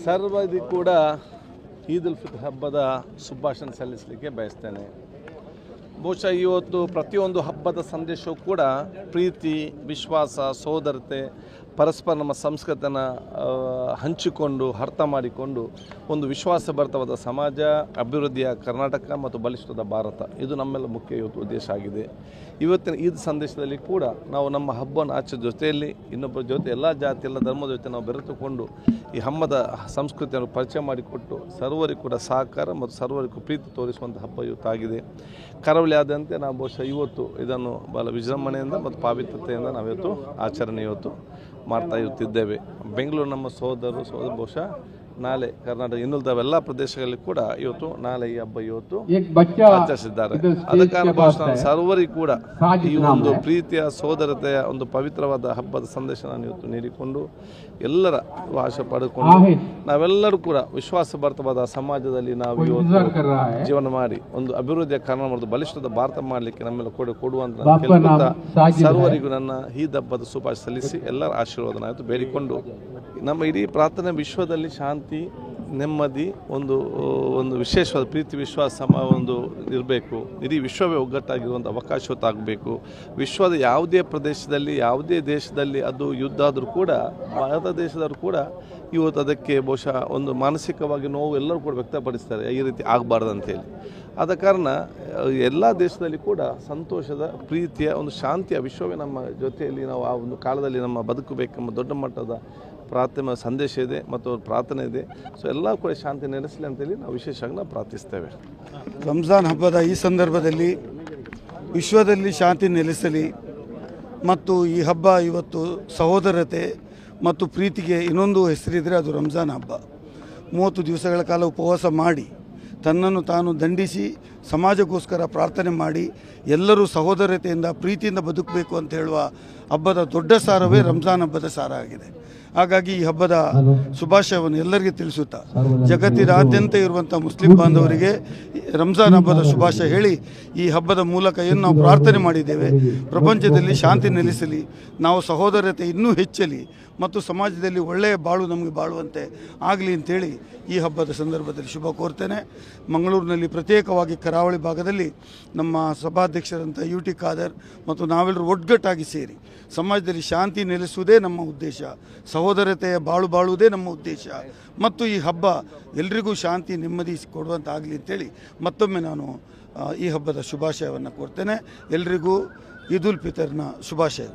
ಸರ್ವರಿಗೂ ಕೂಡ ಈದ್ ಉಲ್ ಫಿತ್ರ್ ಹಬ್ಬದ ಶುಭಾಶಯ ಸಲ್ಲಿಸಲಿಕ್ಕೆ ಬಯಸ್ತೇನೆ. ಬಹುಶಃ ಇವತ್ತು ಪ್ರತಿಯೊಂದು ಹಬ್ಬದ ಸಂದೇಶವೂ ಕೂಡ ಪ್ರೀತಿ, ವಿಶ್ವಾಸ, ಸೋದರತೆ, ಪರಸ್ಪರ ನಮ್ಮ ಸಂಸ್ಕೃತಿನ ಹಂಚಿಕೊಂಡು ಅರ್ಥ ಮಾಡಿಕೊಂಡು ಒಂದು ವಿಶ್ವಾಸಭರಿತವಾದ ಸಮಾಜ, ಅಭಿವೃದ್ಧಿಯ ಕರ್ನಾಟಕ ಮತ್ತು ಬಲಿಷ್ಠದ ಭಾರತ, ಇದು ನಮ್ಮೆಲ್ಲ ಮುಖ್ಯ ಇವತ್ತು ಉದ್ದೇಶ ಆಗಿದೆ. ಇವತ್ತಿನ ಈದ್ ಸಂದೇಶದಲ್ಲಿ ಕೂಡ ನಾವು ನಮ್ಮ ಹಬ್ಬನ ಆಚೆ ಜೊತೆಯಲ್ಲಿ ಇನ್ನೊಬ್ಬರ ಜೊತೆ ಎಲ್ಲ ಜಾತಿ ಎಲ್ಲ ಧರ್ಮದ ಜೊತೆ ನಾವು ಬೆರೆತುಕೊಂಡು ಈ ಹಬ್ಬದ ಸಂಸ್ಕೃತಿಯನ್ನು ಪರಿಚಯ ಮಾಡಿಕೊಟ್ಟು ಸರ್ವರಿಗೂ ಕೂಡ ಸಹಕಾರ ಮತ್ತು ಸರ್ವರಿಗೂ ಪ್ರೀತಿ ತೋರಿಸುವಂಥ ಹಬ್ಬ ಇವತ್ತಾಗಿದೆ. ಕರಾವಳಿಯಾದಂತೆ ನಾವು ಬಹುಶಃ ಇವತ್ತು ಇದನ್ನು ಬಹಳ ವಿಜೃಂಭಣೆಯಿಂದ ಮತ್ತು ಪಾವಿತ್ರತೆಯಿಂದ ನಾವಿವತ್ತು ಆಚರಣೆ ಇವತ್ತು ಮಾಡ್ತಾ ಇರ್ತಿದ್ದೇವೆ. ಬೆಂಗಳೂರು ನಮ್ಮ ಸೋದರ ಬಹುಶಃ ನಾಳೆ ಕರ್ನಾಟಕ ಇನ್ನುಳಿದವೆಲ್ಲ ಪ್ರದೇಶಗಳಲ್ಲಿ ಕೂಡ ಇವತ್ತು ನಾಳೆ ಈ ಹಬ್ಬ ಇವತ್ತು ಆಚರಿಸಿದ್ದಾರೆ. ಅದ ಕಾರಣ ಸರ್ವರಿಗೂ ಕೂಡ ಈ ಒಂದು ಪ್ರೀತಿಯ ಸೋದರತೆಯ ಒಂದು ಪವಿತ್ರವಾದ ಹಬ್ಬದ ಸಂದೇಶ ನಾನು ಇವತ್ತು ನೀಡಿಕೊಂಡು ಎಲ್ಲರ ಆಶೆ ಪಡೆದುಕೊಂಡು ನಾವೆಲ್ಲರೂ ಕೂಡ ವಿಶ್ವಾಸಭರಿತವಾದ ಸಮಾಜದಲ್ಲಿ ನಾವು ಇವತ್ತು ಜೀವನ ಮಾಡಿ ಒಂದು ಅಭಿವೃದ್ಧಿಯ ಕಾರಣ ಮಾಡಿದ ಬಲಿಷ್ಠದ ಭಾರತ ಮಾಡಲಿಕ್ಕೆ ನಮ್ಮೆಲ್ಲ ಕೊಡುವಂತ ಸರ್ವರಿಗೂ ನನ್ನ ಈದ್ ಹಬ್ಬದ ಶುಭಾಶಯ ಸಲ್ಲಿಸಿ ಎಲ್ಲರ ಆಶೀರ್ವಾದನ ಆಯಿತು ಬೇಡಿಕೊಂಡು ನಮ್ಮ ಇಡೀ ಪ್ರಾರ್ಥನೆ ವಿಶ್ವದಲ್ಲಿ ಶಾಂತಿ, ನೆಮ್ಮದಿ, ಒಂದು ವಿಶೇಷವಾದ ಪ್ರೀತಿ, ವಿಶ್ವಾಸ ಒಂದು ಇರಬೇಕು. ಇಡೀ ವಿಶ್ವವೇ ಒಗ್ಗಟ್ಟಾಗಿರುವಂಥ ಅವಕಾಶ ಆಗಬೇಕು. ವಿಶ್ವದ ಯಾವುದೇ ಪ್ರದೇಶದಲ್ಲಿ ಯಾವುದೇ ದೇಶದಲ್ಲಿ ಅದು ಯುದ್ಧ ಆದರೂ ಕೂಡ ಭಾರತ ದೇಶದವರು ಕೂಡ ಇವತ್ತು ಅದಕ್ಕೆ ಬಹುಶಃ ಒಂದು ಮಾನಸಿಕವಾಗಿ ನೋವು ಎಲ್ಲರೂ ಕೂಡ ವ್ಯಕ್ತಪಡಿಸ್ತಾರೆ, ಈ ರೀತಿ ಆಗಬಾರ್ದು ಅಂತೇಳಿ. ಆದ ಕಾರಣ ಎಲ್ಲ ದೇಶದಲ್ಲಿ ಕೂಡ ಸಂತೋಷದ, ಪ್ರೀತಿಯ, ಒಂದು ಶಾಂತಿಯ ವಿಶ್ವವೇ ನಮ್ಮ ಜೊತೆಯಲ್ಲಿ ನಾವು ಆ ಒಂದು ಕಾಲದಲ್ಲಿ ನಮ್ಮ ಬದುಕಬೇಕೆಂಬ ದೊಡ್ಡ ಮಟ್ಟದ ಪ್ರಾರ್ಥನೆ ಸಂದೇಶ ಇದೆ ಮತ್ತು ಪ್ರಾರ್ಥನೆ ಇದೆ. ಸೊ ಎಲ್ಲ ಕೂಡ ಶಾಂತಿ ನೆಲೆಸಲಿ ಅಂತೇಳಿ ನಾವು ವಿಶೇಷವಾಗಿ ನಾವು ಪ್ರಾರ್ಥಿಸ್ತೇವೆ. ರಂಜಾನ್ ಹಬ್ಬದ ಈ ಸಂದರ್ಭದಲ್ಲಿ ವಿಶ್ವದಲ್ಲಿ ಶಾಂತಿ ನೆಲೆಸಲಿ ಮತ್ತು ಈ ಹಬ್ಬ ಇವತ್ತು ಸಹೋದರತೆ ಮತ್ತು ಪ್ರೀತಿಗೆ ಇನ್ನೊಂದು ಹೆಸರಿದ್ದರೆ ಅದು ರಂಜಾನ್ ಹಬ್ಬ. 30 ದಿವಸಗಳ ಕಾಲ ಉಪವಾಸ ಮಾಡಿ ತನ್ನನ್ನು ತಾನು ದಂಡಿಸಿ ಸಮಾಜಕ್ಕೋಸ್ಕರ ಪ್ರಾರ್ಥನೆ ಮಾಡಿ ಎಲ್ಲರೂ ಸಹೋದರತೆಯಿಂದ ಪ್ರೀತಿಯಿಂದ ಬದುಕಬೇಕು ಅಂತ ಹೇಳುವ ಹಬ್ಬದ ದೊಡ್ಡ ಸಾರವೇ ರಂಜಾನ್ ಹಬ್ಬದ ಸಾರ ಆಗಿದೆ. ಹಾಗಾಗಿ ಈ ಹಬ್ಬದ ಶುಭಾಶಯವನ್ನು ಎಲ್ಲರಿಗೆ ತಿಳಿಸುತ್ತಾ ಜಗತ್ತಿನಾದ್ಯಂತ ಇರುವಂಥ ಮುಸ್ಲಿಂ ಬಾಂಧವರಿಗೆ ರಂಜಾನ್ ಹಬ್ಬದ ಶುಭಾಶಯ ಹೇಳಿ ಈ ಹಬ್ಬದ ಮೂಲಕ ಏನು ನಾವು ಪ್ರಾರ್ಥನೆ ಮಾಡಿದ್ದೇವೆ, ಪ್ರಪಂಚದಲ್ಲಿ ಶಾಂತಿ ನೆಲೆಸಲಿ, ನಾವು ಸಹೋದರತೆ ಇನ್ನೂ ಹೆಚ್ಚಲಿ ಮತ್ತು ಸಮಾಜದಲ್ಲಿ ಒಳ್ಳೆಯ ಬಾಳು ನಮಗೆ ಬಾಳುವಂತೆ ಆಗಲಿ ಅಂತೇಳಿ ಈ ಹಬ್ಬದ ಸಂದರ್ಭದಲ್ಲಿ ಶುಭ ಕೋರ್ತೇನೆ. ಮಂಗಳೂರಿನಲ್ಲಿ ಪ್ರತ್ಯೇಕವಾಗಿ ಕರಾವಳಿ ಭಾಗದಲ್ಲಿ ನಮ್ಮ ಸಭಾಧ್ಯಕ್ಷರಂಥ UT ಖಾದರ್ ಮತ್ತು ನಾವೆಲ್ಲರೂ ಒಗ್ಗಟ್ಟಾಗಿ ಸೇರಿ ಸಮಾಜದಲ್ಲಿ ಶಾಂತಿ ನೆಲೆಸುವುದೇ ನಮ್ಮ ಉದ್ದೇಶ, ಸಹೋದರತೆಯ ಬಾಳುವುದೇ ನಮ್ಮ ಉದ್ದೇಶ ಮತ್ತು ಈ ಹಬ್ಬ ಎಲ್ರಿಗೂ ಶಾಂತಿ, ನೆಮ್ಮದಿ ಕೊಡುವಂತಾಗಲಿ ಅಂತೇಳಿ ಮತ್ತೊಮ್ಮೆ ನಾನು ಈ ಹಬ್ಬದ ಶುಭಾಶಯವನ್ನು ಕೋರ್ತೇನೆ. ಎಲ್ರಿಗೂ ಈದ್ ಉಲ್ ಫಿತರ್ನ ಶುಭಾಶಯ.